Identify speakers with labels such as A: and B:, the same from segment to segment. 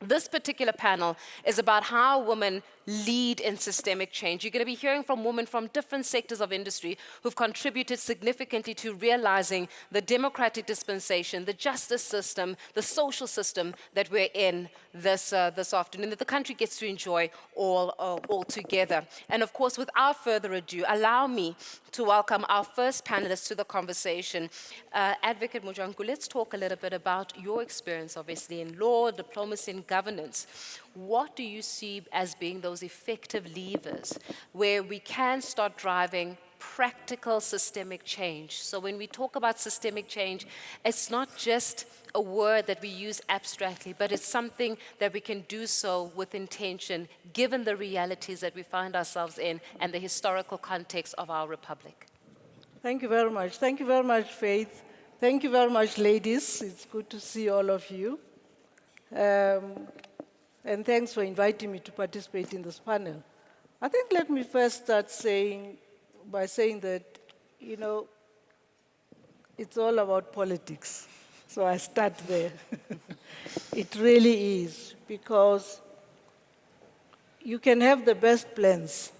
A: This particular panel is about how women lead in systemic change. You're going to be hearing from women from different sectors of industry who've contributed significantly to realizing the democratic dispensation, the justice system, the social system that we're in this afternoon, that the country gets to enjoy all together. And of course, without further ado, allow me to welcome our first panelist to the conversation. Advocate Mojanku, let's talk a little bit about your experience, obviously, in law, diplomacy, and governance. What do you see as being those effective levers where we can start driving practical systemic change? So when we talk about systemic change, it's not just a word that we use abstractly, but it's something that we can do so with intention, given the realities that we find ourselves in and the historical context of our republic.
B: Thank you very much. Thank you very much, Faith. Thank you very much, ladies. It's good to see all of you. And thanks for inviting me to participate in this panel. I think let me first start by saying that, you know, it's all about politics. So I start there. It really is, because you can have the best plans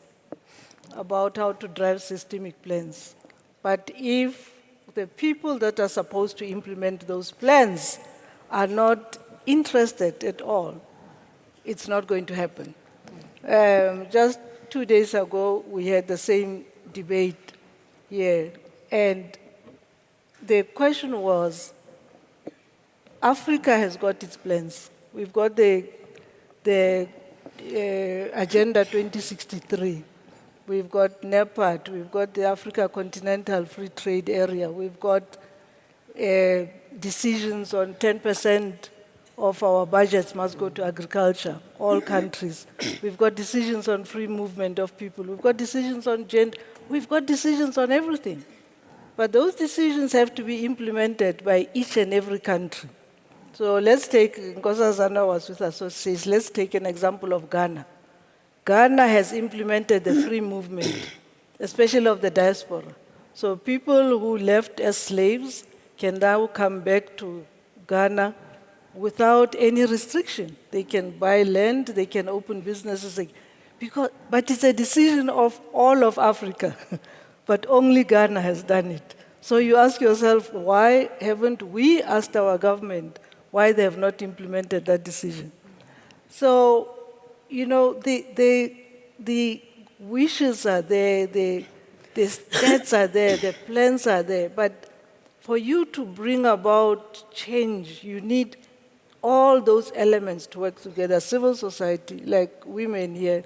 B: about how to drive systemic plans, but if the people that are supposed to implement those plans are not interested at all, it's not going to happen. Just 2 days ago, we had the same debate here, and the question was, Africa has got its plans. We've got the Agenda 2063. We've got NEPAD. We've got the Africa Continental Free Trade Area. We've got decisions on 10% of our budgets must go to agriculture, all countries. We've got decisions on free movement of people. We've got decisions on gender. We've got decisions on everything. But those decisions have to be implemented by each and every country. So let's take, Nkosi Zana was with us, so says, let's take an example of Ghana. Ghana has implemented the free movement, especially of the diaspora. So people who left as slaves can now come back to Ghana without any restriction. They can buy land, they can open businesses. But it's a decision of all of Africa, but only Ghana has done it. So you ask yourself, why haven't we asked our government why they have not implemented that decision? So, you know, the wishes are there, the stats are there, the plans are there, but for you to bring about change, you need all those elements to work together. Civil society, like women here,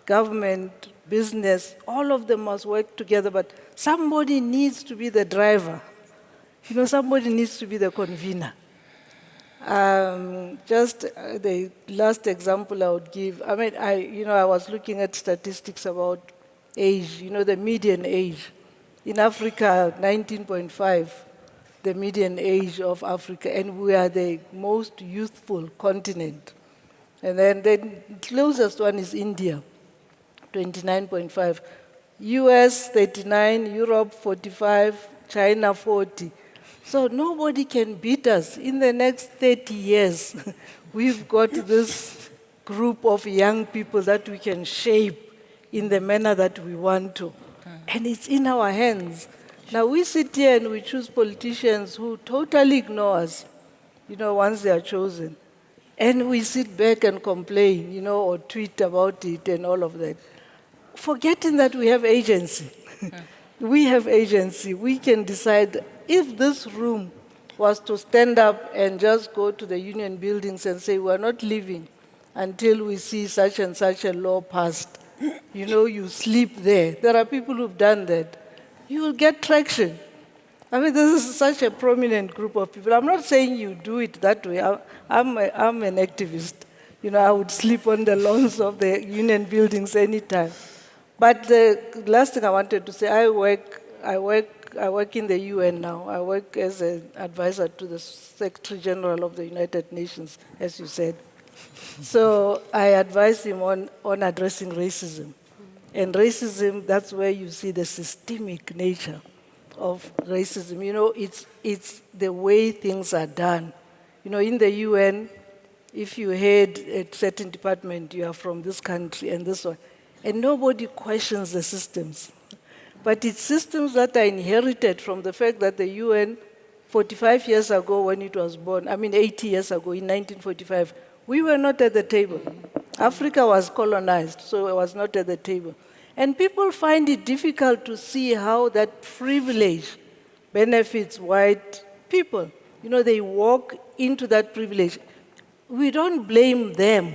B: government, business, all of them must work together, but somebody needs to be the driver. You know, somebody needs to be the convener. Just the last example I would give, I mean, I was looking at statistics about age, you know, the median age. In Africa, 19.5. The median age of Africa, and we are the most youthful continent. And then the closest one is India, 29.5. US, 39, Europe, 45, China, 40. So nobody can beat us. In the next 30 years, we've got this group of young people that we can shape in the manner that we want to. And it's in our hands. Now, we sit here and we choose politicians who totally ignore us, you know, once they are chosen. And we sit back and complain, you know, or tweet about it and all of that, forgetting that we have agency. We have agency. We can decide if this room was to stand up and just go to the union buildings and say, we're not leaving until we see such and such a law passed. You know, you sleep there. There are people who've done that. You will get traction. I mean, this is such a prominent group of people. I'm not saying you do it that way. I'm an activist. You know, I would sleep on the lawns of the union buildings anytime. But the last thing I wanted to say, I work in the UN now. I work as an advisor to the Secretary General of the United Nations, as you said. So I advise him on addressing racism. And racism, that's where you see the systemic nature of racism. You know, it's the way things are done. You know, in the UN, if you head at certain department, you are from this country and this one. And nobody questions the systems. But it's systems that are inherited from the fact that the UN, 45 years ago when it was born, 80 years ago in 1945, we were not at the table. Africa was colonized, so it was not at the table. And people find it difficult to see how that privilege benefits white people. You know, they walk into that privilege. We don't blame them,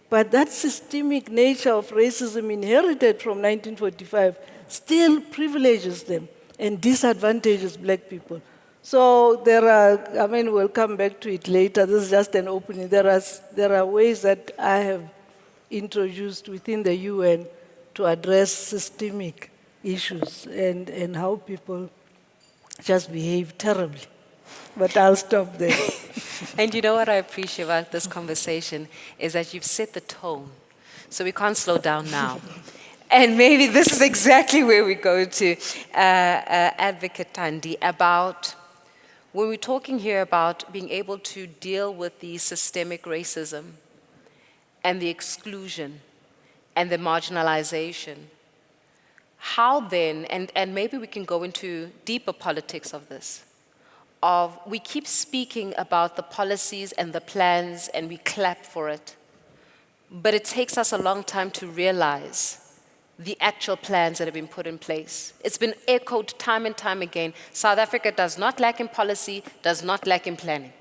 B: but that systemic nature of racism inherited from 1945 still privileges them and disadvantages black people. So there are, we'll come back to it later. This is just an opening. There are ways that I have introduced within the UN to address systemic issues and how people just behave terribly. But I'll stop there.
A: And you know what I appreciate about this conversation is that you've set the tone. So we can't slow down now. And maybe this is exactly where we go to Advocate Thandi about when we're talking here about being able to deal with the systemic racism and the exclusion and the marginalization. How then, and maybe we can go into deeper politics of this, of we keep speaking about the policies and the plans and we clap for it, but it takes us a long time to realize the actual plans that have been put in place. It's been echoed time and time again. South Africa does not lack in policy, does not lack in planning.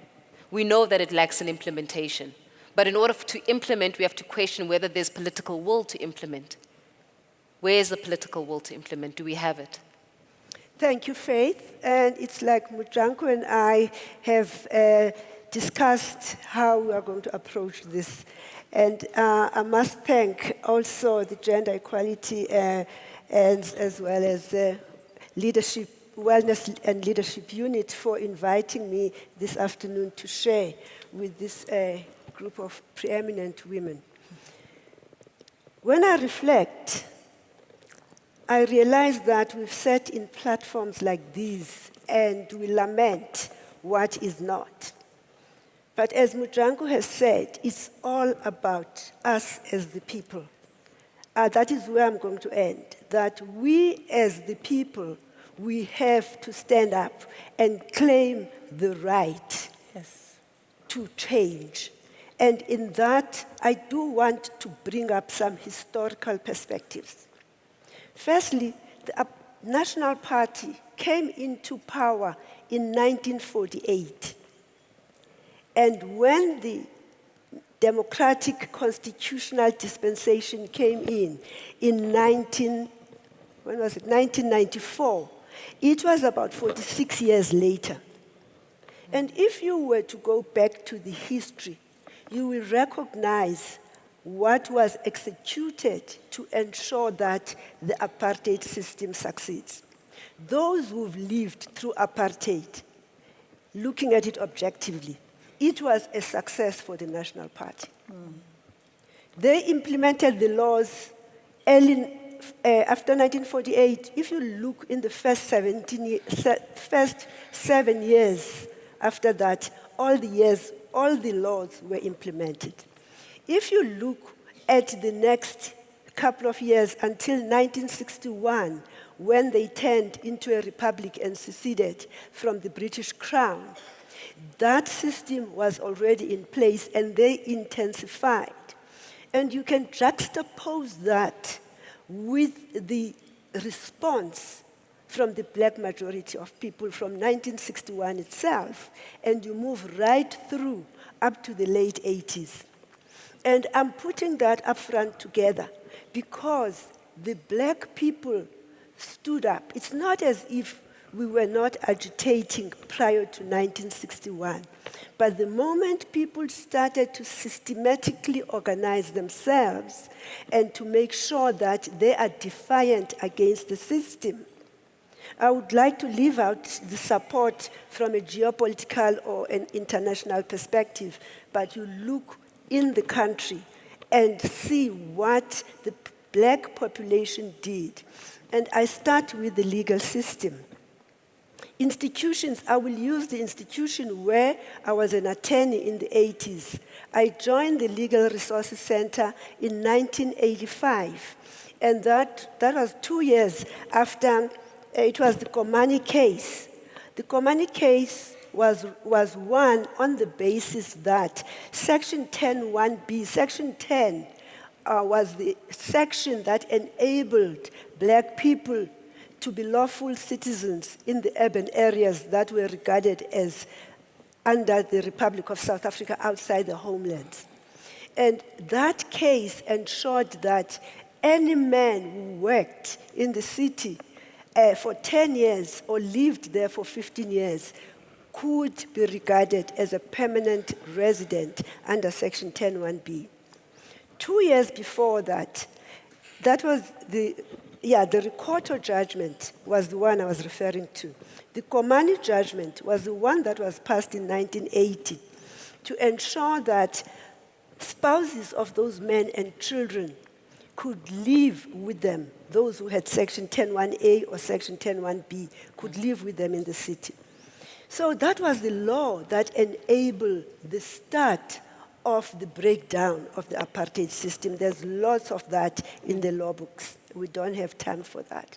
A: We know that it lacks in implementation. But in order to implement, we have to question whether there's political will to implement. Where is the political will to implement? Do we have it?
C: Thank you, Faith. And it's like Mojanku and I have discussed how we are going to approach this. And I must thank also the Gender Equality and as well as the Leadership, Wellness and Leadership Unit for inviting me this afternoon to share with this group of preeminent women. When I reflect, I realize that we've sat in platforms like these and we lament what is not. But as Mojanku has said, it's all about us as the people. That is where I'm going to end. That we as the people, we have to stand up and claim the right to change. And in that, I do want to bring up some historical perspectives. Firstly, the National Party came into power in 1948. And when the democratic constitutional dispensation came in 1994, it was about 46 years later. And if you were to go back to the history, you will recognize what was executed to ensure that the apartheid system succeeds. Those who've lived through apartheid, looking at it objectively, it was a success for the National Party. They implemented the laws early after 1948. If you look in the first 7 years after that, all the laws were implemented. If you look at the next couple of years until 1961, when they turned into a republic and seceded from the British Crown, that system was already in place and they intensified. And you can juxtapose that with the response from the black majority of people from 1961 itself, and you move right through up to the late 80s. And I'm putting that up front together because the black people stood up. It's not as if we were not agitating prior to 1961. But the moment people started to systematically organize themselves and to make sure that they are defiant against the system, I would like to leave out the support from a geopolitical or an international perspective, but you look in the country and see what the black population did. And I start with the legal system. Institutions, I will use the institution where I was an attorney in the 80s. I joined the Legal Resources Center in 1985, and that was 2 years after it was the Komani case. The Komani case was won on the basis that Section 10(1)(b), Section 10 was the section that enabled black people to be lawful citizens in the urban areas that were regarded as under the Republic of South Africa outside the homelands. And that case ensured that any man who worked in the city for 10 years or lived there for 15 years could be regarded as a permanent resident under Section 10(1)(b). 2 years before that, that was the Rikoto judgment was the one I was referring to. The Komani judgment was the one that was passed in 1980 to ensure that spouses of those men and children could live with them. Those who had Section 10(1)(a) or Section 10(1)(b) could live with them in the city. So that was the law that enabled the start of the breakdown of the apartheid system. There's lots of that in the law books. We don't have time for that.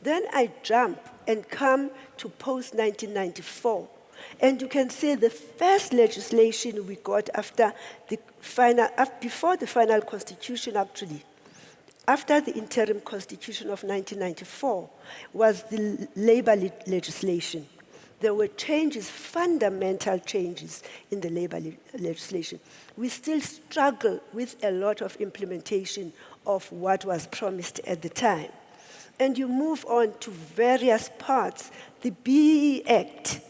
C: Then I jump and come to post-1994. And you can see the first legislation we got after the final, before the final constitution actually, after the interim constitution of 1994, was the labor legislation. There were changes, fundamental changes in the labor legislation. We still struggle with a lot of implementation of what was promised at the time. And you move on to various parts. The BEE Act,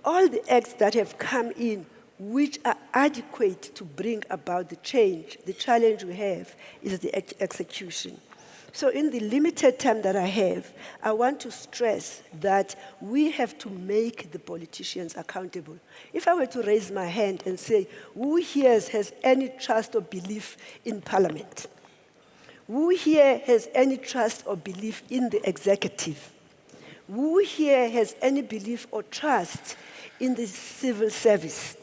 C: all the acts that have come in which are adequate to bring about the change. The challenge we have is the execution. So in the limited time that I have, I want to stress that we have to make the politicians accountable. If I were to raise my hand and say, who here has any trust or belief in Parliament? Who here has any trust or belief in the executive? Who here has any belief or trust in the civil service?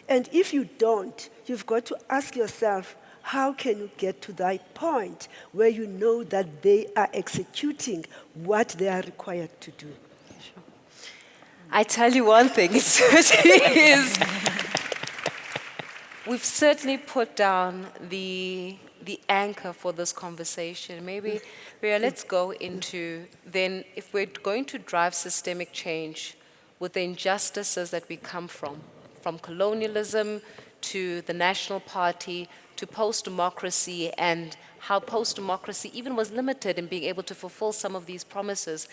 C: And if you don't, you've got to ask yourself, how can you get to that point where you know that they are executing what they are required to do?
A: Sure. I tell you one thing, it certainly is. We've certainly put down the anchor for this conversation. Maybe, Riah, let's go into then, if we're going to drive systemic change with the injustices that we come from colonialism to the National Party, to post-democracy, and how post-democracy even was limited in being able to fulfill some of these promises.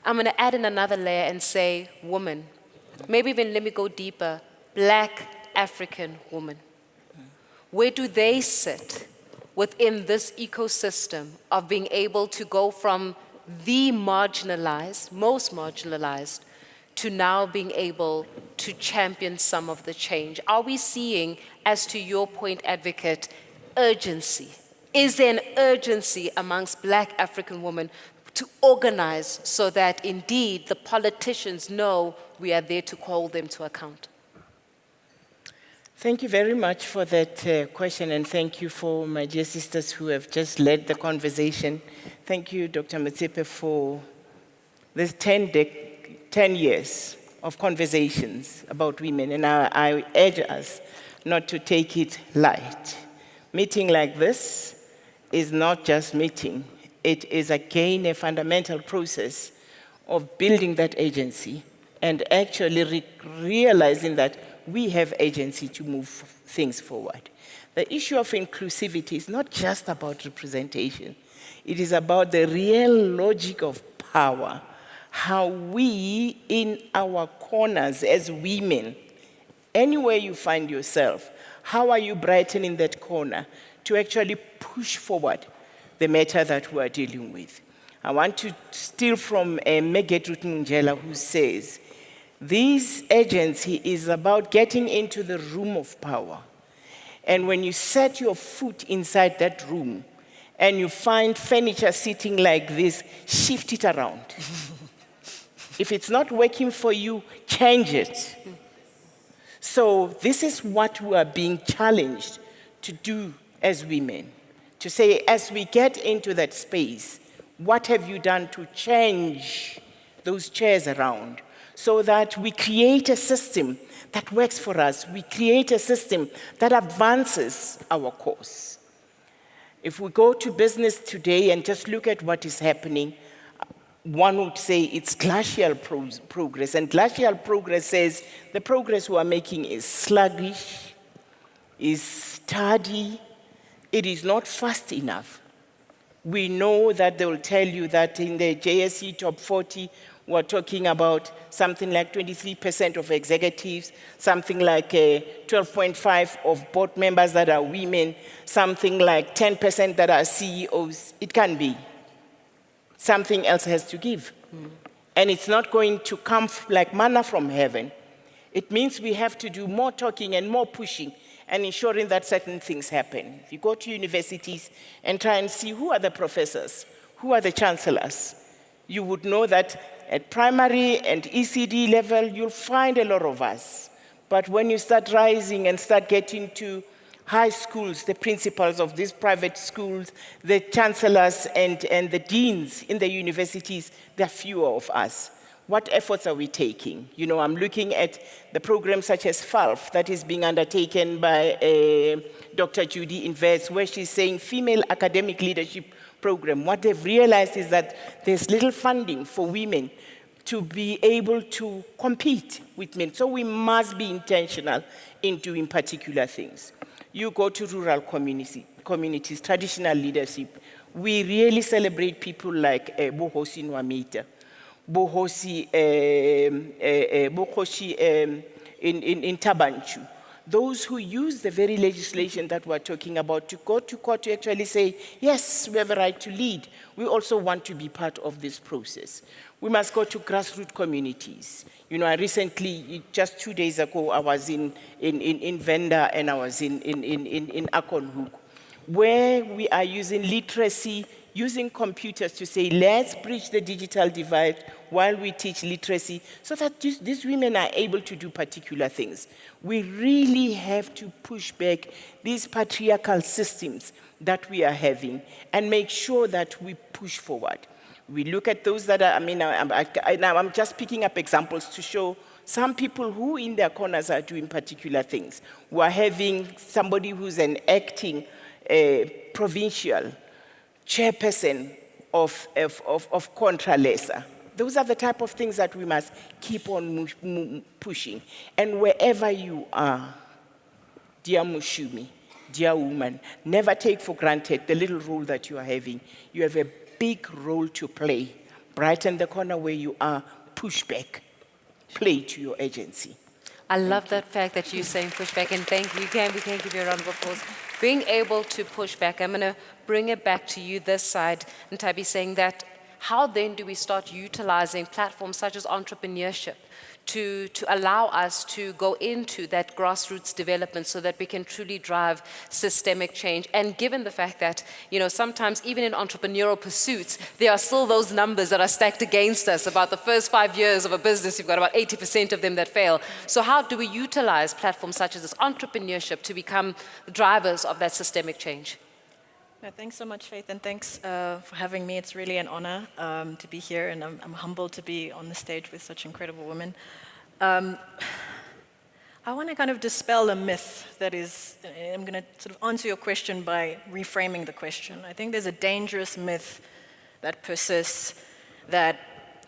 A: I'm going to add in another layer and say woman. Maybe even let me go deeper, Black African woman. Where do they sit within this ecosystem of being able to go from the marginalized, most marginalized, to now being able to champion some of the change? Are we seeing, as to your point, advocate, urgency? Is there an urgency amongst Black African women to organize so that indeed the politicians know we are there to call them to account?
D: Thank you very much for that question, and thank you for my dear sisters who have just led the conversation. Thank you, Dr. Motsepe, for this 10 years of conversations about women, and I urge us not to take it light. Meeting like this is not just meeting. It is again a fundamental process of building that agency and actually realizing that we have agency to move things forward. The issue of inclusivity is not just about representation. It is about the real logic of power, how we, in our corners as women, anywhere you find yourself, how are you brightening that corner to actually push forward the matter that we are dealing with? I want to steal from Mbeki who says, this agency is about getting into the room of power. And when you set your foot inside that room and you find furniture sitting like this, shift it around. If it's not working for you, change it. So this is what we are being challenged to do as women. To say, as we get into that space, what have you done to change those chairs around so that we create a system that works for us. We create a system that advances our cause. If we go to business today and just look at what is happening, one would say it's glacial progress. And glacial progress says the progress we are making is sluggish, is tardy, it is not fast enough. We know that they will tell you that in the JSE top 40, we're talking about something like 23% of executives, something like 12.5% of board members that are women, something like 10% that are CEOs. It can be. Something else has to give. And it's not going to come like manna from heaven. It means we have to do more talking and more pushing and ensuring that certain things happen. If you go to universities and try and see who are the professors, who are the chancellors, you would know that at primary and ECD level, you'll find a lot of us. But when you start rising and start getting to high schools, the principals of these private schools, the chancellors and the deans in the universities, there are fewer of us. What efforts are we taking? You know, I'm looking at the programs such as FALF that is being undertaken by Dr. Judy Invest, where she's saying female academic leadership program. What they've realized is that there's little funding for women to be able to compete with men. So we must be intentional in doing particular things. You go to rural communities, traditional leadership. We really celebrate people like Bohosi Nwamita, Bohosi in Tabanchu. Those who use the very legislation that we're talking about to go to court to actually say, yes, we have a right to lead. We also want to be part of this process. We must go to grassroots communities. You know, I recently, just 2 days ago, I was in Venda and I was in Akonhoek, where we are using literacy, using computers to say, let's bridge the digital divide while we teach literacy so that these women are able to do particular things. We really have to push back these patriarchal systems that we are having and make sure that we push forward. We look at those that are, I'm just picking up examples to show some people who in their corners are doing particular things. We're having somebody who's an acting provincial chairperson of Contralesa. Those are the type of things that we must keep on pushing. And wherever you are, dear Mushumi, dear woman, never take for granted the little role that you are having. You have a big role to play. Brighten the corner where you are, push back, play to your agency.
A: I love that fact that you're saying push back, and thank you. We can give you a round of applause. Being able to push back, I'm going to bring it back to you this side, Nthabiseng, that how then do we start utilizing platforms such as entrepreneurship to allow us to go into that grassroots development so that we can truly drive systemic change? And given the fact that, you know, sometimes even in entrepreneurial pursuits, there are still those numbers that are stacked against us. About the first 5 years of a business, you've got about 80% of them that fail. So how do we utilize platforms such as this entrepreneurship to become drivers of that systemic change?
E: No, thanks so much, Faith, and thanks for having me. It's really an honor to be here, and I'm humbled to be on the stage with such incredible women. I want to kind of dispel a myth that is, I'm going to sort of answer your question by reframing the question. I think there's a dangerous myth that persists that,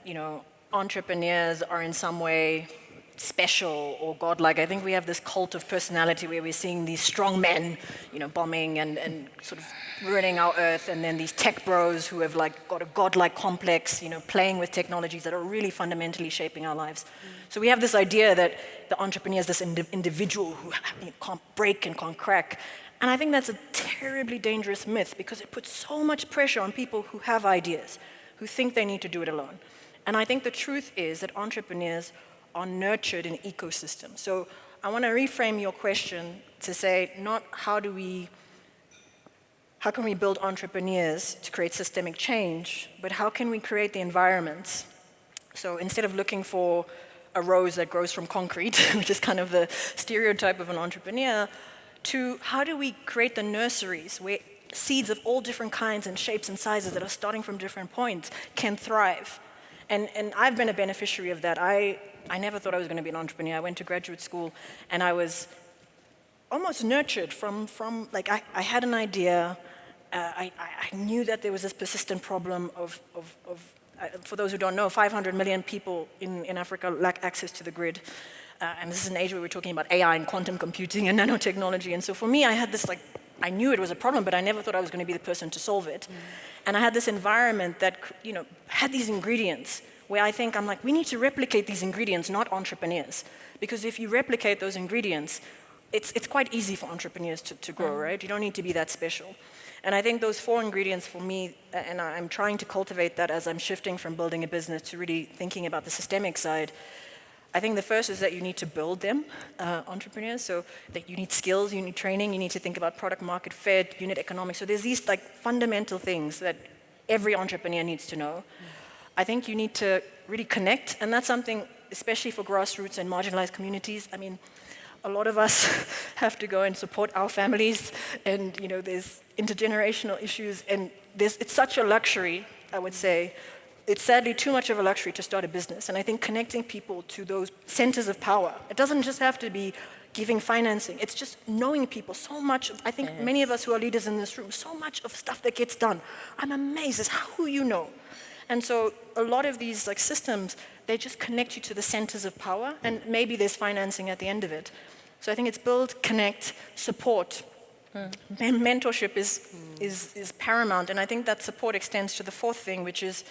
E: you know, entrepreneurs are in some way special or godlike. I think we have this cult of personality where we're seeing these strong men, you know, bombing and sort of ruining our earth, and then these tech bros who have like got a godlike complex, you know, playing with technologies that are really fundamentally shaping our lives. So we have this idea that the entrepreneur is this individual who can't break and can't crack. And I think that's a terribly dangerous myth because it puts so much pressure on people who have ideas, who think they need to do it alone. And I think the truth is that entrepreneurs are nurtured in ecosystems. So I want to reframe your question to say not how do we how can we build entrepreneurs to create systemic change, but how can we create the environments? So instead of looking for a rose that grows from concrete, which is kind of the stereotype of an entrepreneur, to how do we create the nurseries where seeds of all different kinds and shapes and sizes that are starting from different points can thrive. And I've been a beneficiary of that. I never thought I was going to be an entrepreneur. I went to graduate school and I was almost nurtured from like I had an idea. I knew that there was this persistent problem of for those who don't know, 500 million people in Africa lack access to the grid. And this is an age where we're talking about AI and quantum computing and nanotechnology. And so for me, I had this I knew it was a problem, but I never thought I was going to be the person to solve it. And I had this environment that, had these ingredients where I'm like, we need to replicate these ingredients, not entrepreneurs. Because if you replicate those ingredients, it's quite easy for entrepreneurs to grow, right? You don't need to be that special. And I think those 4 ingredients for me, and I'm trying to cultivate that as I'm shifting from building a business to really thinking about the systemic side. I think the first is that you need to build them, entrepreneurs, so that you need skills, you need training, you need to think about product market fit, unit economics. So there's these fundamental things that every entrepreneur needs to know. I think you need to really connect, and that's something, especially for grassroots and marginalized communities. I mean, a lot of us have to go and support our families, and there's intergenerational issues, and it's such a luxury, I would say. It's sadly too much of a luxury to start a business, and I think connecting people to those centers of power, it doesn't just have to be giving financing, it's just knowing people. So much, I think many of us who are leaders in this room, so much of stuff that gets done, I'm amazed at who you know. And so a lot of these systems, they just connect you to the centers of power, and maybe there's financing at the end of it. So I think it's build, connect, support. Mentorship is paramount, and I think that support extends to the 4th thing, which is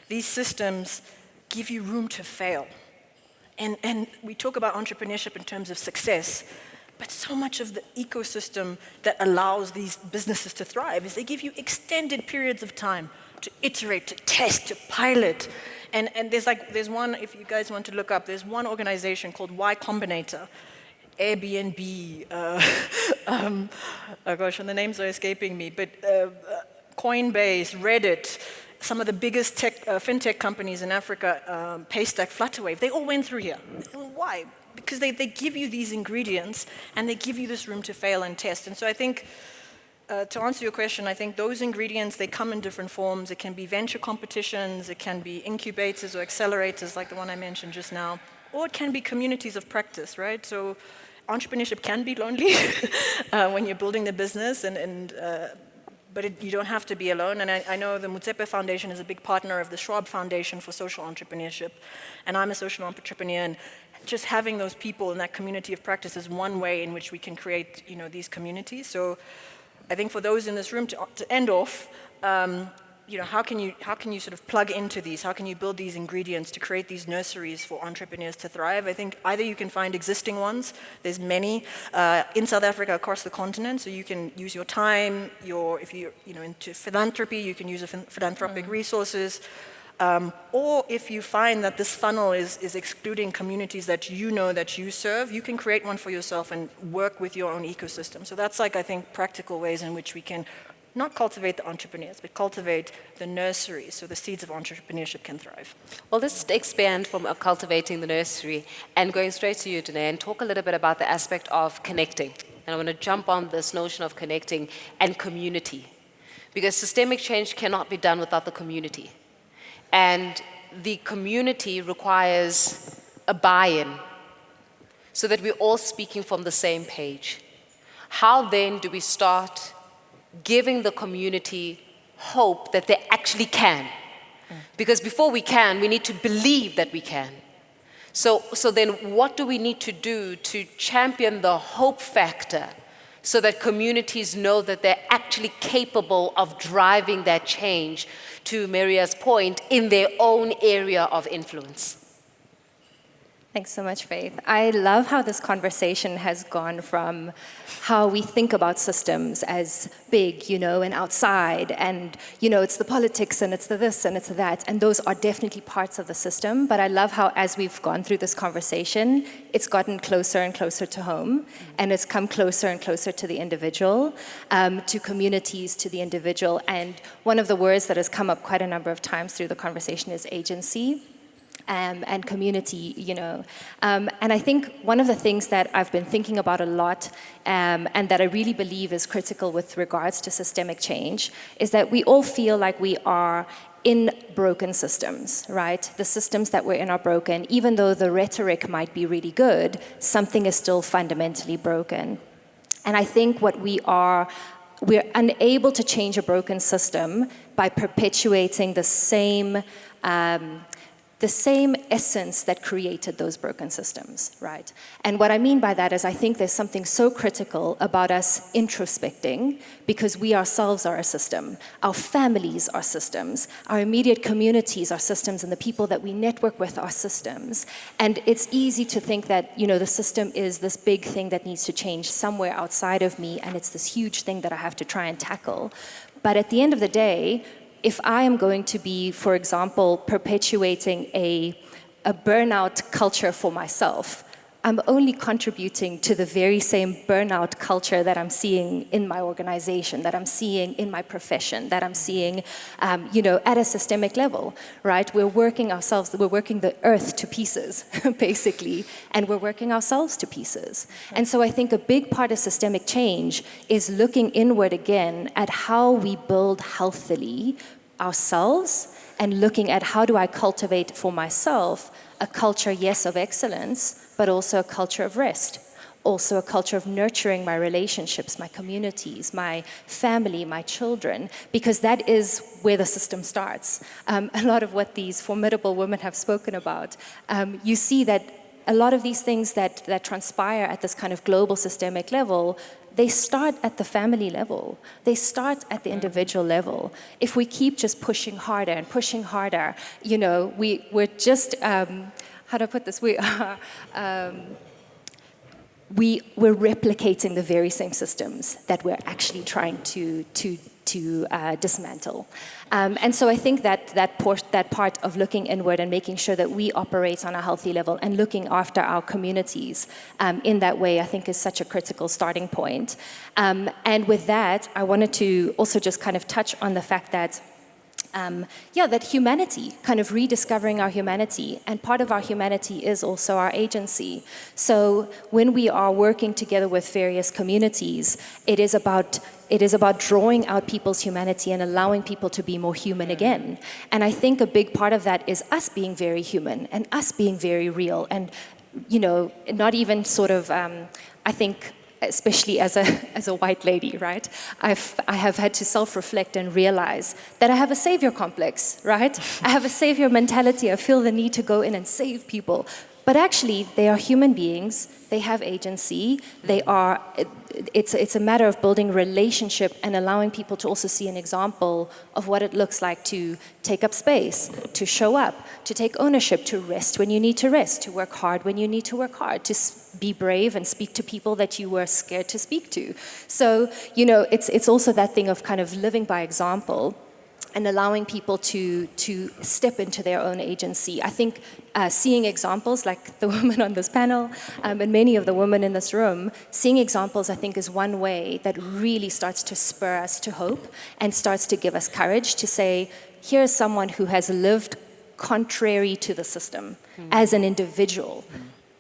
E: these systems give you room to fail. And we talk about entrepreneurship in terms of success, but so much of the ecosystem that allows these businesses to thrive is they give you extended periods of time to iterate, to test, to pilot. And there's one, if you guys want to look up, there's one organization called Y Combinator, Airbnb, oh gosh, and the names are escaping me, but Coinbase, Reddit, some of the biggest fintech companies in Africa, Paystack, Flutterwave, they all went through here. Why? Because they give you these ingredients and they give you this room to fail and test. And so I think, to answer your question, I think those ingredients, they come in different forms. It can be venture competitions, it can be incubators or accelerators like the one I mentioned just now, or it can be communities of practice, right? So entrepreneurship can be lonely when you're building the business, but you don't have to be alone. And I know the Motsepe Foundation is a big partner of the Schwab Foundation for Social Entrepreneurship. And I'm a social entrepreneur, and just having those people in that community of practice is one way in which we can create these communities. So I think for those in this room, to end off, how can you sort of plug into these? How can you build these ingredients to create these nurseries for entrepreneurs to thrive? I think either you can find existing ones. There's many in South Africa, across the continent. So you can use your time. If you're into philanthropy, you can use philanthropic resources. Or if you find that this funnel is excluding communities that that you serve, you can create one for yourself and work with your own ecosystem. So that's I think, practical ways in which we can not cultivate the entrepreneurs, but cultivate the nursery so the seeds of entrepreneurship can thrive.
A: Well, let's expand from cultivating the nursery and going straight to you, Deney, and talk a little bit about the aspect of connecting. And I want to jump on this notion of connecting and community, because systemic change cannot be done without the community. And the community requires a buy-in so that we're all speaking from the same page. How then do we start giving the community hope that they actually can? Because before we can, we need to believe that we can. So then what do we need to do to champion the hope factor so that communities know that they're actually capable of driving that change, to Maria's point, in their own area of influence?
F: Thanks so much, Faith. I love how this conversation has gone from how we think about systems as big, and outside, and, it's the politics, and it's the this, and it's the that, and those are definitely parts of the system, but I love how as we've gone through this conversation, it's gotten closer and closer to home, and it's come closer and closer to the individual, to communities, to the individual, and one of the words that has come up quite a number of times through the conversation is agency. And community, And I think one of the things that I've been thinking about a lot, and that I really believe is critical with regards to systemic change, is that we all feel like we are in broken systems, right? The systems that we're in are broken. Even though the rhetoric might be really good, something is still fundamentally broken. And I think we're unable to change a broken system by perpetuating the same essence that created those broken systems, right? And what I mean by that is I think there's something so critical about us introspecting, because we ourselves are a system. Our families are systems. Our immediate communities are systems, and the people that we network with are systems. And it's easy to think that, the system is this big thing that needs to change somewhere outside of me, and it's this huge thing that I have to try and tackle. But at the end of the day, if I am going to be, for example, perpetuating a burnout culture for myself, I'm only contributing to the very same burnout culture that I'm seeing in my organization, that I'm seeing in my profession, that I'm seeing, at a systemic level, right? We're working the earth to pieces, basically, and we're working ourselves to pieces. And so I think a big part of systemic change is looking inward again at how we build healthily ourselves, and looking at how do I cultivate for myself a culture, yes, of excellence, but also a culture of rest, also a culture of nurturing my relationships, my communities, my family, my children, because that is where the system starts. A lot of what these formidable women have spoken about, you see that a lot of these things that transpire at this kind of global systemic level, they start at the family level. They start at the individual level. If we keep just pushing harder and pushing harder, we're just, how do I put this? We're replicating the very same systems that we're actually trying to dismantle. And so I think that part of looking inward and making sure that we operate on a healthy level and looking after our communities in that way, I think is such a critical starting point. And with that, I wanted to also just kind of touch on the fact that that humanity, kind of rediscovering our humanity, and part of our humanity is also our agency. So when we are working together with various communities, it is about drawing out people's humanity and allowing people to be more human again. And I think a big part of that is us being very human and us being very real, and not even sort of, I think, especially as a white lady, right? I have had to self-reflect and realize that I have a savior complex, right? I have a savior mentality. I feel the need to go in and save people. But actually, they are human beings. They have agency. It's a matter of building relationship and allowing people to also see an example of what it looks like to take up space, to show up, to take ownership, to rest when you need to rest, to work hard when you need to work hard, to be brave and speak to people that you were scared to speak to. So, it's also that thing of kind of living by example and allowing people to step into their own agency. I think seeing examples like the woman on this panel and many of the women in this room, seeing examples, I think, is one way that really starts to spur us to hope and starts to give us courage to say, here's someone who has lived contrary to the system as an individual.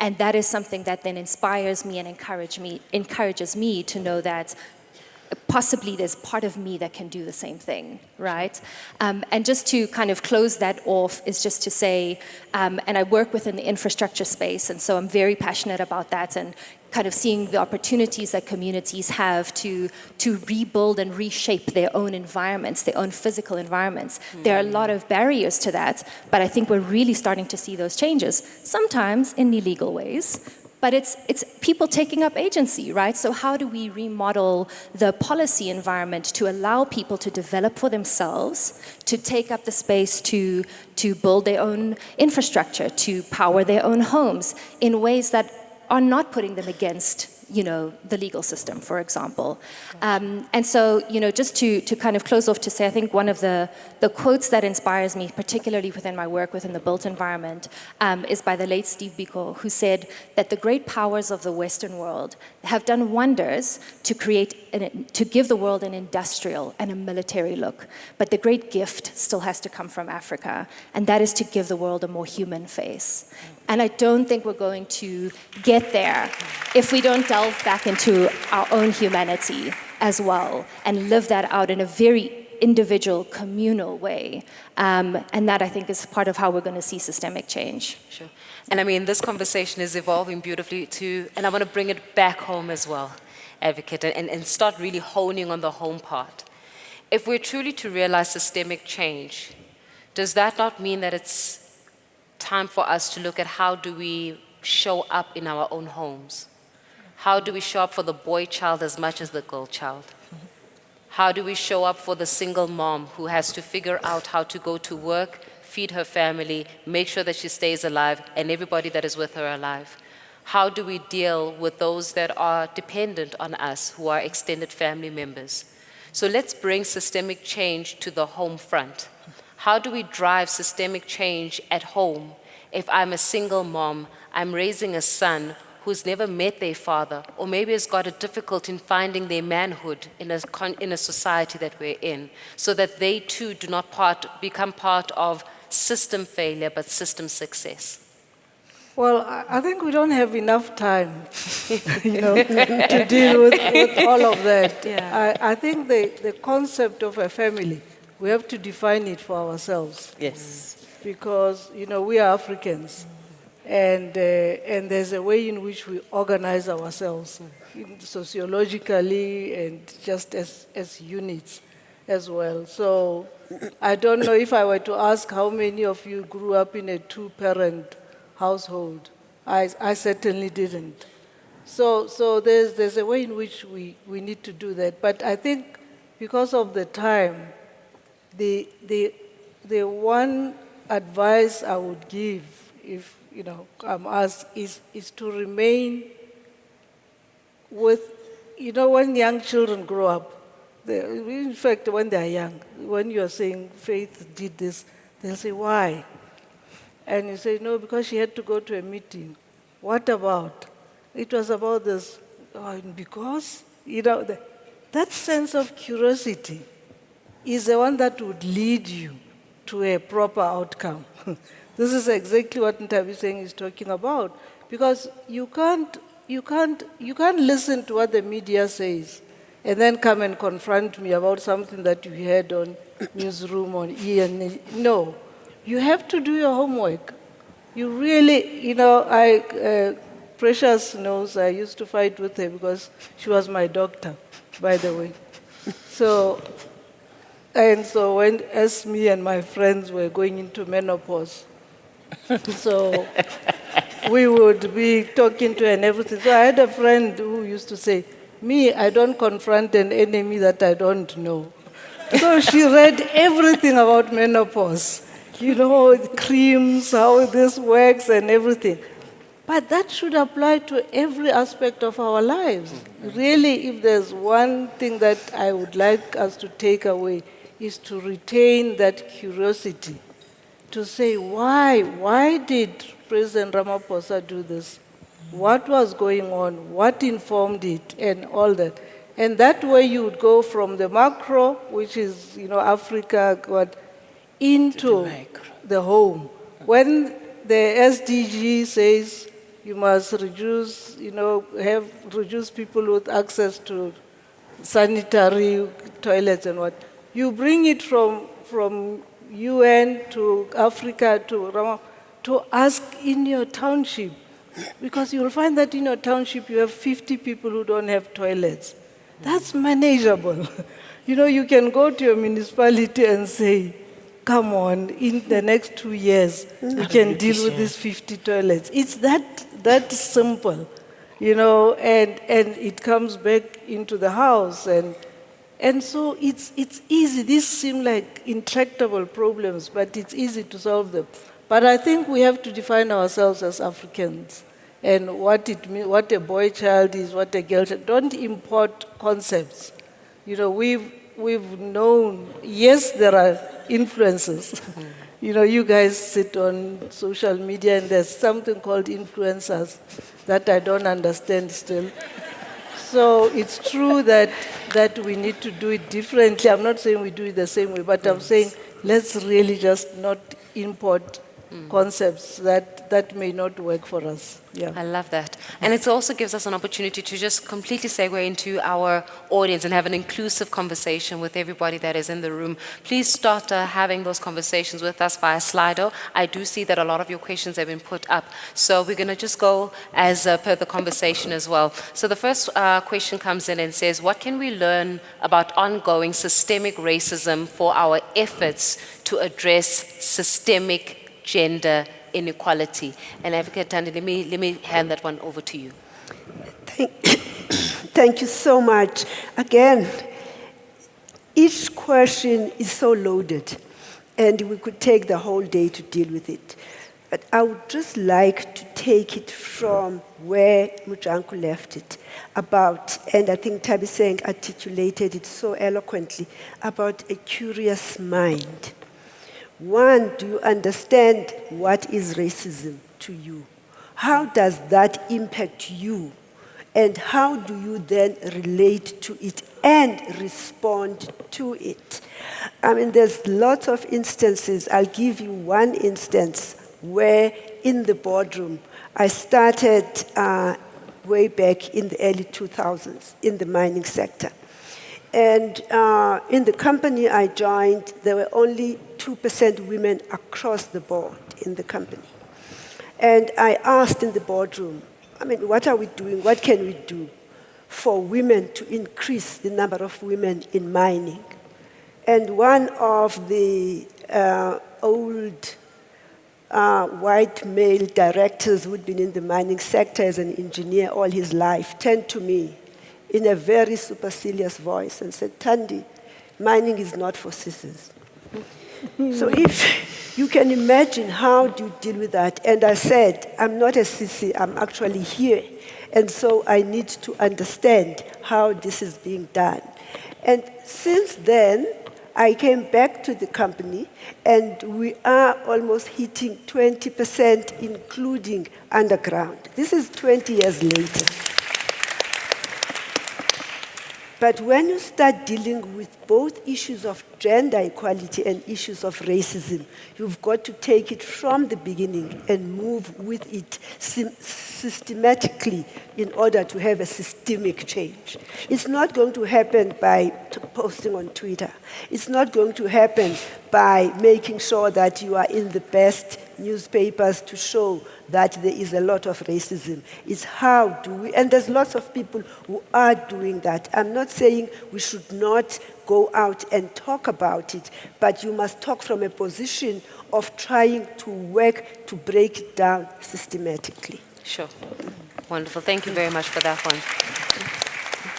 F: And that is something that then inspires me and encourages me to know that possibly there's part of me that can do the same thing, right? And just to kind of close that off is just to say, and I work within the infrastructure space, and so I'm very passionate about that, and kind of seeing the opportunities that communities have to rebuild and reshape their own environments, their own physical environments. There are a lot of barriers to that, but I think we're really starting to see those changes, sometimes in illegal ways, but it's people taking up agency, right? So how do we remodel the policy environment to allow people to develop for themselves, to take up the space to build their own infrastructure, to power their own homes in ways that are not putting them against the legal system, for example. And so, just to kind of close off to say, I think one of the quotes that inspires me, particularly within my work within the built environment, is by the late Steve Biko, who said that the great powers of the Western world have done wonders to give the world an industrial and a military look. But the great gift still has to come from Africa, and that is to give the world a more human face. And I don't think we're going to get there if we don't delve back into our own humanity as well and live that out in a very individual, communal way. And that, I think, is part of how we're going to see systemic change.
A: Sure. And I mean, this conversation is evolving beautifully too, and I want to bring it back home as well, Advocate, and start really honing on the home part. If we're truly to realize systemic change, does that not mean that it's time for us to look at how do we show up in our own homes? How do we show up for the boy child as much as the girl child? How do we show up for the single mom who has to figure out how to go to work, feed her family, make sure that she stays alive, and everybody that is with her alive? How do we deal with those that are dependent on us, who are extended family members? So let's bring systemic change to the home front. How do we drive systemic change at home? If I'm a single mom, I'm raising a son who's never met their father, or maybe has got it difficult in finding their manhood in a society that we're in, so that they too do not become part of system failure, but system success.
B: Well, I think we don't have enough time, to deal with all of that.
A: Yeah.
B: I think the concept of a family, we have to define it for ourselves.
D: Yes.
B: Because, we are Africans, and there's a way in which we organize ourselves, sociologically and just as units as well. So I don't know if I were to ask how many of you grew up in a two-parent household. I certainly didn't. So there's a way in which we need to do that. But I think because of the time, the one advice I would give, if I'm asked, is to remain with, when young children grow up, in fact, when they're young, when you're saying Faith did this, they'll say, why? And you say, no, because she had to go to a meeting. What about? It was about this. Oh, because, that sense of curiosity is the one that would lead you to a proper outcome. This is exactly what Nthabiseng is talking about, because you can't listen to what the media says and then come and confront me about something that you heard on Newsroom, on EN. No, you have to do your homework. You really, Precious knows I used to fight with her because she was my doctor, by the way. So as me and my friends were going into menopause, so we would be talking to her and everything. So I had a friend who used to say, me, I don't confront an enemy that I don't know. So she read everything about menopause, creams, how this works and everything. But that should apply to every aspect of our lives. Really, if there's one thing that I would like us to take away, is to retain that curiosity, to say, why did President Ramaphosa do this? What was going on? What informed it? And all that. And that way you would go from the macro, which is, Africa, into the home. When the SDG says you must reduce, reduce people with access to sanitary toilets and what, you bring it from UN to Africa to ask in your township, because you'll find that in your township you have 50 people who don't have toilets. That's manageable. You can go to your municipality and say, come on, in the next 2 years, we can deal with these 50 toilets. It's that simple, you know, and it comes back into the house. And so it's easy. These seem like intractable problems, but it's easy to solve them. But I think we have to define ourselves as Africans and what it means, what a boy child is, what a girl child. Don't import concepts. You know, we've known, yes, there are influences. You know, you guys sit on social media and there's something called influencers that I don't understand still. So it's true that we need to do it differently. I'm not saying we do it the same way, but I'm saying let's really just not import concepts that may not work for us. Yeah.
A: I love that. And it also gives us an opportunity to just completely segue into our audience and have an inclusive conversation with everybody that is in the room. Please start having those conversations with us via Slido. I do see that a lot of your questions have been put up. So we're going to just go as per the conversation as well. So the first question comes in and says, what can we learn about ongoing systemic racism for our efforts to address systemic gender inequality? And Advocate Thandi, let me hand that one over to you.
C: Thank you so much. Again, each question is so loaded, and we could take the whole day to deal with it. But I would just like to take it from where Mojanku left it, about, and I think Nthabiseng articulated it so eloquently, about a curious mind. One, do you understand what is racism to you? How does that impact you? And how do you then relate to it and respond to it? I mean, there's lots of instances. I'll give you one instance where in the boardroom, I started way back in the early 2000s in the mining sector. And in the company I joined, there were only 2% women across the board in the company. And I asked in the boardroom, I mean, what are we doing? What can we do for women to increase the number of women in mining? And one of the old white male directors who'd been in the mining sector as an engineer all his life turned to me in a very supercilious voice and said, Thandi, mining is not for sissies. So if you can imagine, how do you deal with that? And I said, I'm not a sissy, I'm actually here. And so I need to understand how this is being done. And since then, I came back to the company, and we are almost hitting 20%, including underground. This is 20 years later. But when you start dealing with both issues of gender equality and issues of racism, you've got to take it from the beginning and move with it systematically in order to have a systemic change. It's not going to happen by posting on Twitter. It's not going to happen by making sure that you are in the best newspapers to show that there is a lot of racism. It's how do we, and there's lots of people who are doing that. I'm not saying we should not go out and talk about it, but you must talk from a position of trying to work to break it down systematically.
A: Sure. Wonderful. Thank you very much for that one.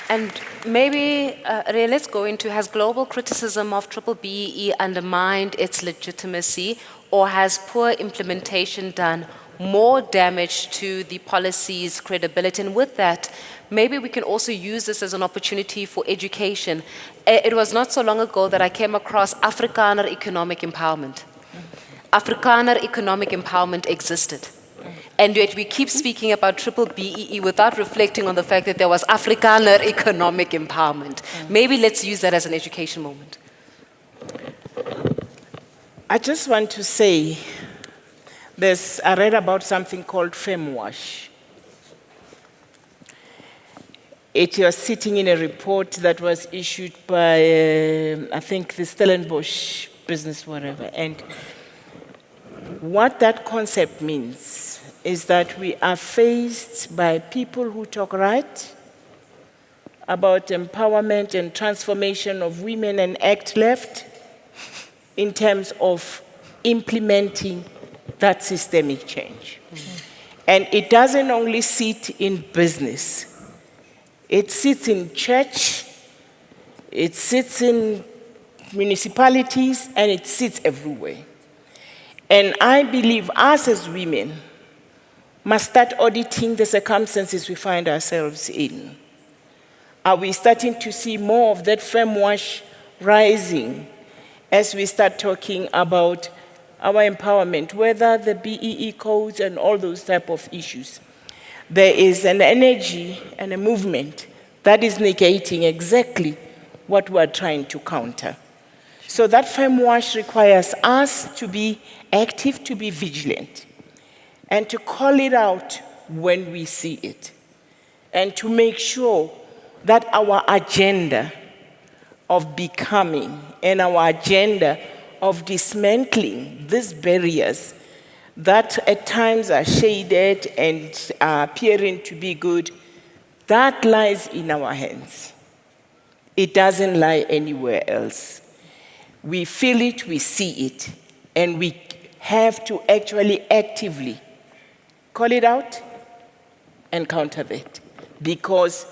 A: And maybe, Riah, let's go into, has global criticism of BBBEE undermined its legitimacy, or has poor implementation done more damage to the policy's credibility? And with that, maybe we can also use this as an opportunity for education. It was not so long ago that I came across Afrikaner economic empowerment. Afrikaner economic empowerment existed. And yet we keep speaking about BBBEE without reflecting on the fact that there was Afrikaner economic empowerment. Maybe let's use that as an education moment.
D: I just want to say, I read about something called FemWash. It was sitting in a report that was issued by, I think, the Stellenbosch business, whatever. And what that concept means is that we are faced by people who talk right about empowerment and transformation of women and act left. in terms of implementing that systemic change. And it doesn't only sit in business. It sits in church, it sits in municipalities, and it sits everywhere. And I believe us as women must start auditing the circumstances we find ourselves in. Are we starting to see more of that femwash rising as we start talking about our empowerment, whether the BEE codes and all those type of issues? There is an energy and a movement that is negating exactly what we're trying to counter. So that femwash requires us to be active, to be vigilant, and to call it out when we see it, and to make sure that our agenda of becoming and our agenda of dismantling these barriers that at times are shaded and are appearing to be good, that lies in our hands. It doesn't lie anywhere else. We feel it, we see it, and we have to actually actively call it out and counter that. Because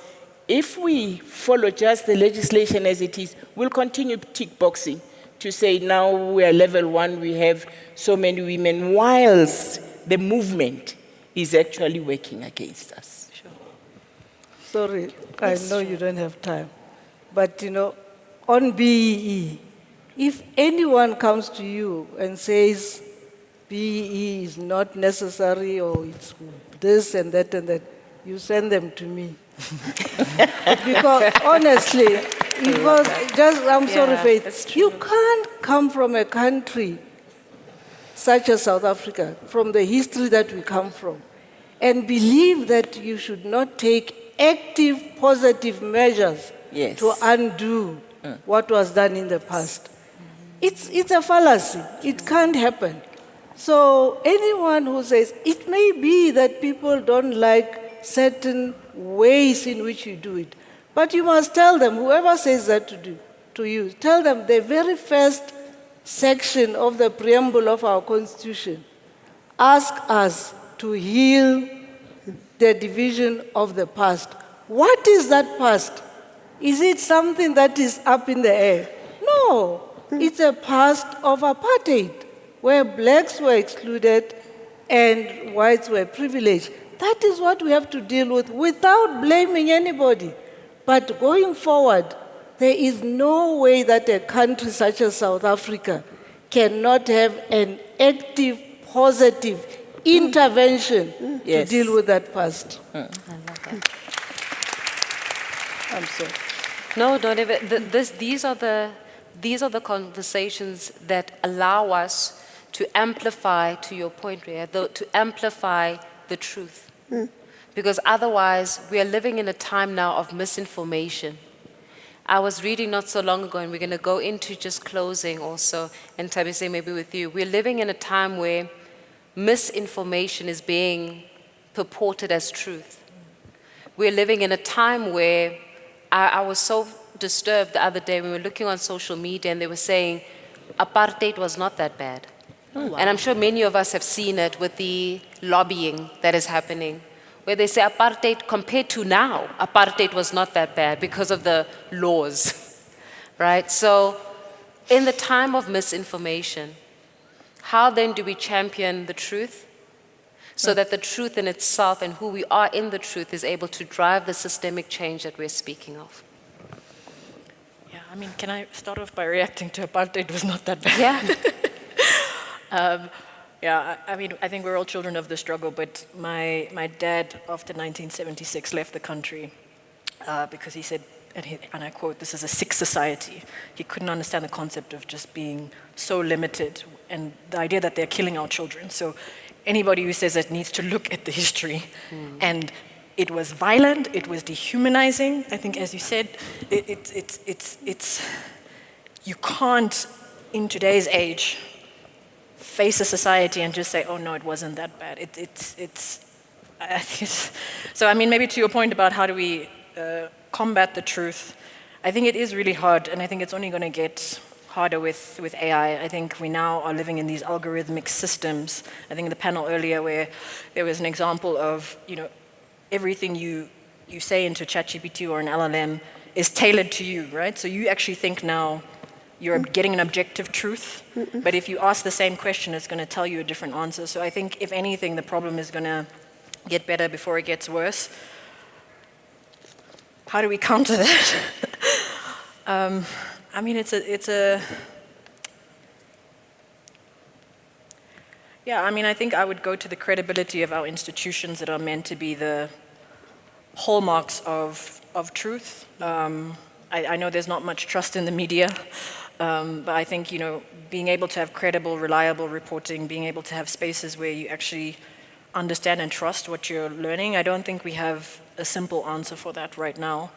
D: if we follow just the legislation as it is, we'll continue tick boxing to say now we are level 1, we have so many women, whilst the movement is actually working against us.
B: Sure. Sorry, I know you don't have time. But, on BEE, if anyone comes to you and says BEE is not necessary or it's this and that, you send them to me. Because honestly, I'm sorry, Faith, you can't come from a country such as South Africa, from the history that we come from, and believe that you should not take active, positive measures to undo what was done in the past. It's a fallacy. It can't happen. So anyone who says, it may be that people don't like certain ways in which you do it, but you must tell them, whoever says that to you, tell them the very first section of the preamble of our Constitution asks us to heal the division of the past. What is that past? Is it something that is up in the air? No, it's a past of apartheid, where blacks were excluded and whites were privileged. That is what we have to deal with without blaming anybody. But going forward, there is no way that a country such as South Africa cannot have an active, positive intervention to deal with that past.
A: I love that.
B: I'm sorry.
A: No, don't even. These are the conversations that allow us to amplify, to your point, Riah, to amplify the truth. Because otherwise, we are living in a time now of misinformation. I was reading not so long ago, and we're going to go into just closing also, and Nthabiseng, maybe with you. We're living in a time where misinformation is being purported as truth. We're living in a time where I was so disturbed the other day when we were looking on social media and they were saying apartheid was not that bad. Oh, wow. And I'm sure many of us have seen it with the lobbying that is happening, where they say apartheid, compared to now, apartheid was not that bad because of the laws, right? So in the time of misinformation, how then do we champion the truth so that the truth in itself and who we are in the truth is able to drive the systemic change that we're speaking of?
E: Yeah, I mean, can I start off by reacting to apartheid was not that bad?
A: Yeah.
E: Yeah, I mean, I think we're all children of the struggle, but my dad, after 1976, left the country because he said, and I quote, "This is a sick society." He couldn't understand the concept of just being so limited and the idea that they're killing our children. So anybody who says that needs to look at the history. And it was violent, it was dehumanizing. I think, as you said, you can't, in today's age, face a society and just say, oh no, it wasn't that bad. So I mean, maybe to your point about how do we combat the truth, I think it is really hard, and I think it's only going to get harder with AI. I think we now are living in these algorithmic systems. I think in the panel earlier where there was an example of, everything you say into ChatGPT or an LLM is tailored to you, right? So you actually think now you're getting an objective truth, but if you ask the same question, it's going to tell you a different answer. So I think, if anything, the problem is going to get better before it gets worse. How do we counter that? I mean, I think I would go to the credibility of our institutions that are meant to be the hallmarks of truth. I know there's not much trust in the media, but I think, being able to have credible, reliable reporting, being able to have spaces where you actually understand and trust what you're learning, I don't think we have a simple answer for that right now.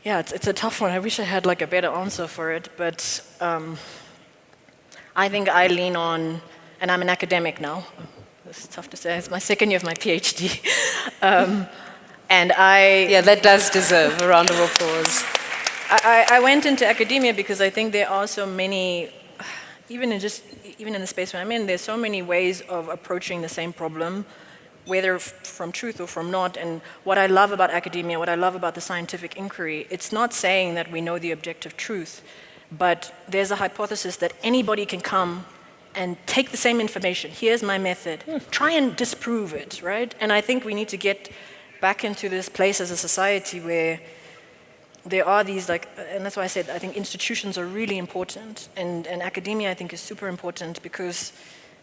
E: It's a tough one. I wish I had a better answer for it, but I think I lean on, and I'm an academic now. This is tough to say. It's my second year of my PhD.
A: That does deserve a round of applause.
E: I went into academia because I think there are so many, even in the space where I'm in, there's so many ways of approaching the same problem, whether from truth or from not. And what I love about academia, what I love about the scientific inquiry, it's not saying that we know the objective truth, but there's a hypothesis that anybody can come and take the same information. Here's my method. Try and disprove it, right? And I think we need to get back into this place as a society where there are these, and that's why I said I think institutions are really important, and academia I think is super important, because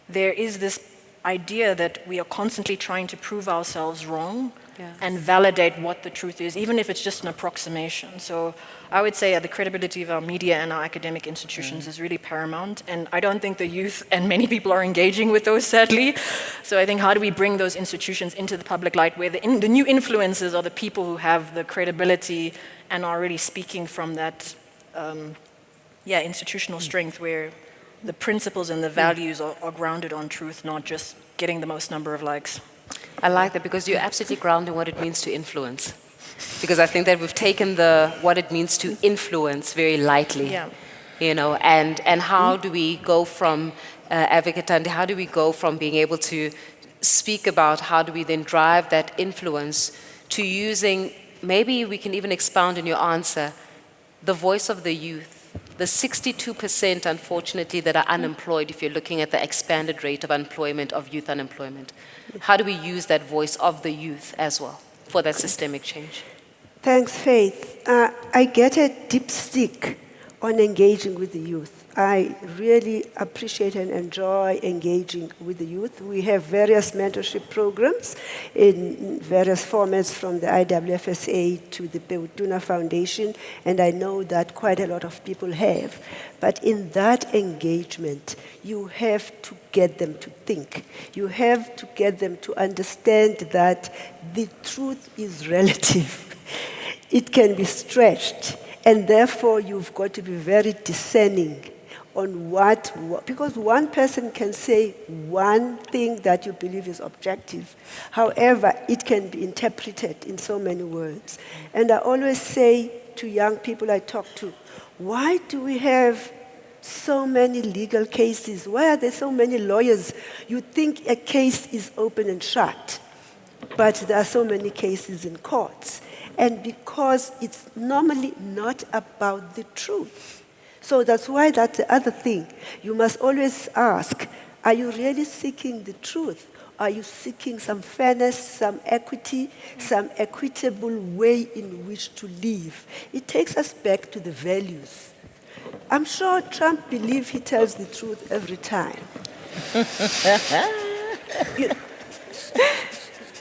E: there is this idea that we are constantly trying to prove ourselves wrong and validate what the truth is, even if it's just an approximation. So I would say the credibility of our media and our academic institutions is really paramount, and I don't think the youth and many people are engaging with those, sadly. So I think, how do we bring those institutions into the public light, where the new influencers are the people who have the credibility and are really speaking from that institutional strength, where the principles and the values are grounded on truth, not just getting the most number of likes.
A: I like that, because you're absolutely grounding what it means to influence. Because I think that we've taken what it means to influence very lightly. And how do we go from, Advocate Thandi, how do we go from being able to speak about how do we then drive that influence to using, maybe we can even expound in your answer, the voice of the youth. The 62%, unfortunately, that are unemployed, if you're looking at the expanded rate of unemployment, of youth unemployment. How do we use that voice of the youth as well for that systemic change?
C: Thanks, Faith. I get a dipstick on engaging with the youth. I really appreciate and enjoy engaging with the youth. We have various mentorship programs in various formats, from the IWFSA to the Peutuna Foundation, and I know that quite a lot of people have. But in that engagement, you have to get them to think. You have to get them to understand that the truth is relative. It can be stretched, and therefore you've got to be very discerning on because one person can say one thing that you believe is objective. However, it can be interpreted in so many words. And I always say to young people I talk to, why do we have so many legal cases? Why are there so many lawyers? You think a case is open and shut, but there are so many cases in courts. And because it's normally not about the truth. So that's why that's the other thing. You must always ask, are you really seeking the truth? Are you seeking some fairness, some equity, some equitable way in which to live? It takes us back to the values. I'm sure Trump believes he tells the truth every time.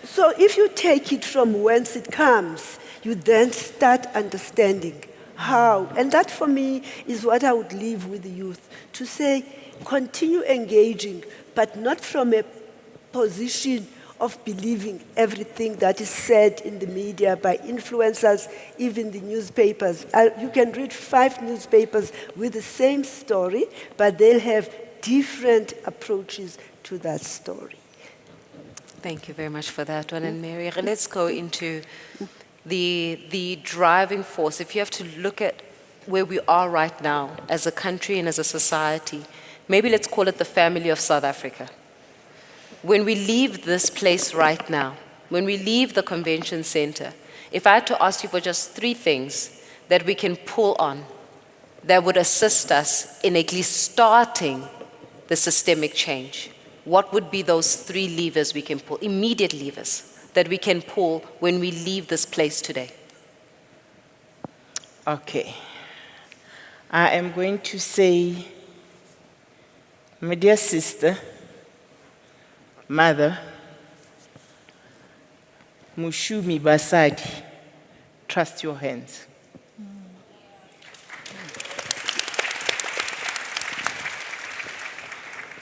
C: So if you take it from whence it comes, you then start understanding how. And that, for me, is what I would leave with the youth, to say, continue engaging, but not from a position of believing everything that is said in the media by influencers, even the newspapers. You can read 5 newspapers with the same story, but they'll have different approaches to that story.
A: Thank you very much for that one. And Mary, let's go into the driving force. If you have to look at where we are right now as a country and as a society, maybe let's call it the family of South Africa. When we leave this place right now, when we leave the convention center, if I had to ask you for just 3 things that we can pull on that would assist us in at least starting the systemic change, what would be those 3 levers we can pull, immediate levers that we can pull when we leave this place today?
D: Okay. I am going to say, my dear sister, mother, Mushumi Basadi, trust your hands.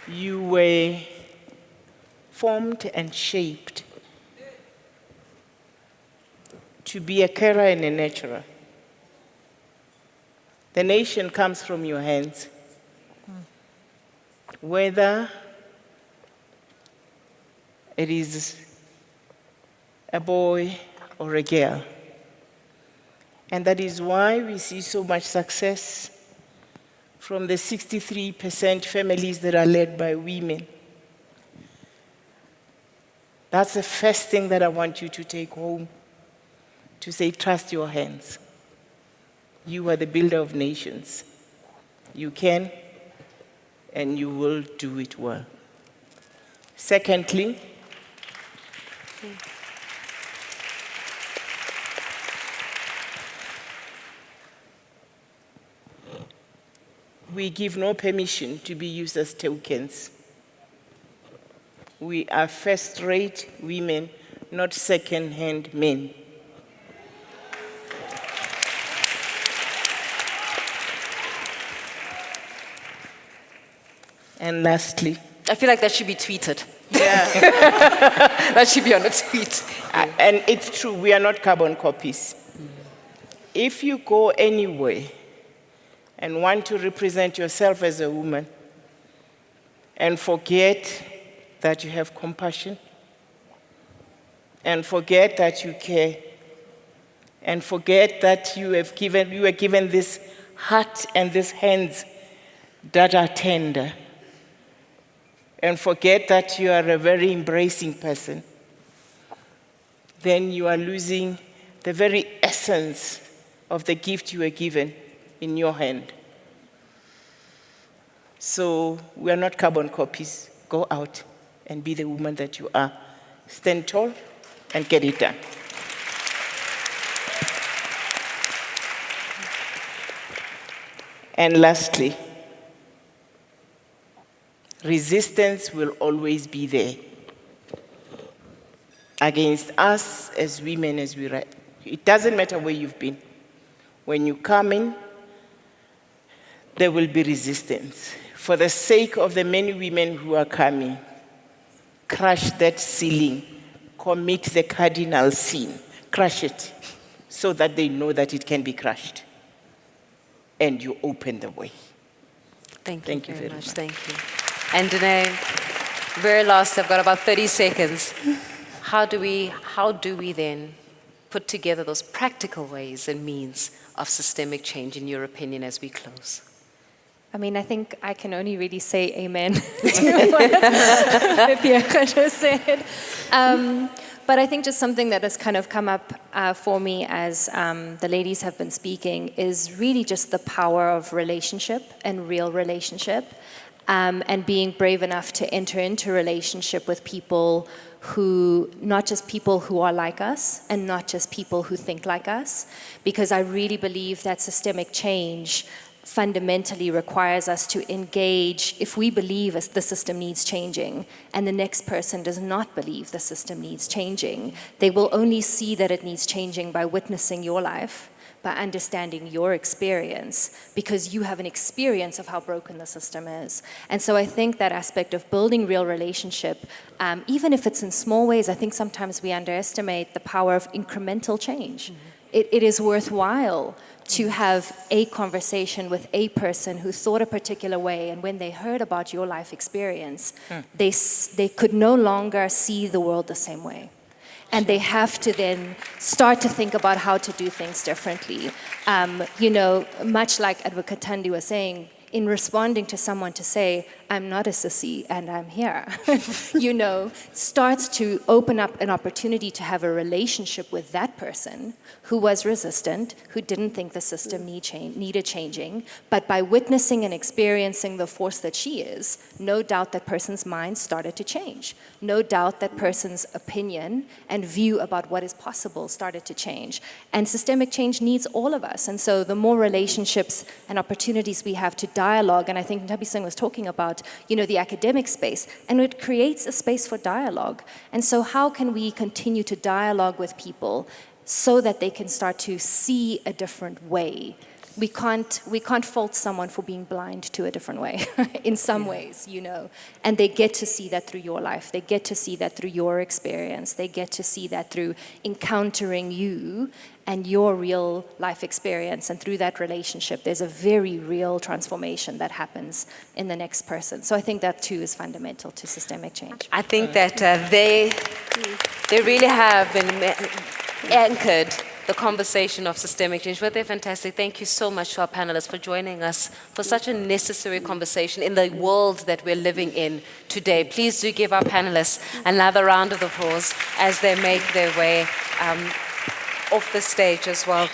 D: You were formed and shaped to be a carer and a nurturer. The nation comes from your hands. Whether it is a boy or a girl. And that is why we see so much success from the 63% families that are led by women. That's the first thing that I want you to take home, to say, trust your hands. You are the builder of nations. You can and you will do it well. Secondly, we give no permission to be used as tokens. We are first-rate women, not second-hand men. And lastly,
A: I feel like that should be tweeted.
D: yeah,
A: That should be on a tweet.
D: and it's true, we are not carbon copies. If you go anywhere and want to represent yourself as a woman and forget that you have compassion and forget that you care and forget that you were given this heart and these hands that are tender, and forget that you are a very embracing person, then you are losing the very essence of the gift you were given in your hand. So we are not carbon copies. Go out and be the woman that you are. Stand tall and get it done. And lastly, resistance will always be there against us as women as we write. It doesn't matter where you've been. When you come in, there will be resistance. For the sake of the many women who are coming, crush that ceiling, commit the cardinal sin, crush it, so that they know that it can be crushed. And you open the way.
A: Thank you very much. Thank you. And Deney, very last, I've got about 30 seconds. How do we then put together those practical ways and means of systemic change, in your opinion, as we close?
F: I mean, I think I can only really say amen to what Phiyega just said. But I think just something that has kind of come up for me as the ladies have been speaking is really just the power of relationship and real relationship. And being brave enough to enter into relationship with people who, not just people who are like us and not just people who think like us, because I really believe that systemic change fundamentally requires us to engage. If we believe the system needs changing and the next person does not believe the system needs changing, they will only see that it needs changing by witnessing your life, by understanding your experience, because you have an experience of how broken the system is. And so I think that aspect of building real relationship, even if it's in small ways, I think sometimes we underestimate the power of incremental change. It is worthwhile to have a conversation with a person who thought a particular way, and when they heard about your life experience, they could no longer see the world the same way. And they have to then start to think about how to do things differently. Much like Advocate Thandi was saying, in responding to someone to say, I'm not a sissy and I'm here, starts to open up an opportunity to have a relationship with that person who was resistant, who didn't think the system needed changing, but by witnessing and experiencing the force that she is, no doubt that person's mind started to change. No doubt that person's opinion and view about what is possible started to change. And systemic change needs all of us. And so the more relationships and opportunities we have to dialogue, and I think Nthabiseng was talking about, the academic space, and it creates a space for dialogue. And so how can we continue to dialogue with people so that they can start to see a different way? We can't fault someone for being blind to a different way in some ways, and they get to see that through your life. They get to see that through your experience. They get to see that through encountering you and your real life experience. And through that relationship, there's a very real transformation that happens in the next person. So I think that too is fundamental to systemic change.
A: I think that they really have been anchored the conversation of systemic change. But they're fantastic. Thank you so much to our panelists for joining us for such a necessary conversation in the world that we're living in today. Please do give our panelists another round of applause as they make their way off the stage as well.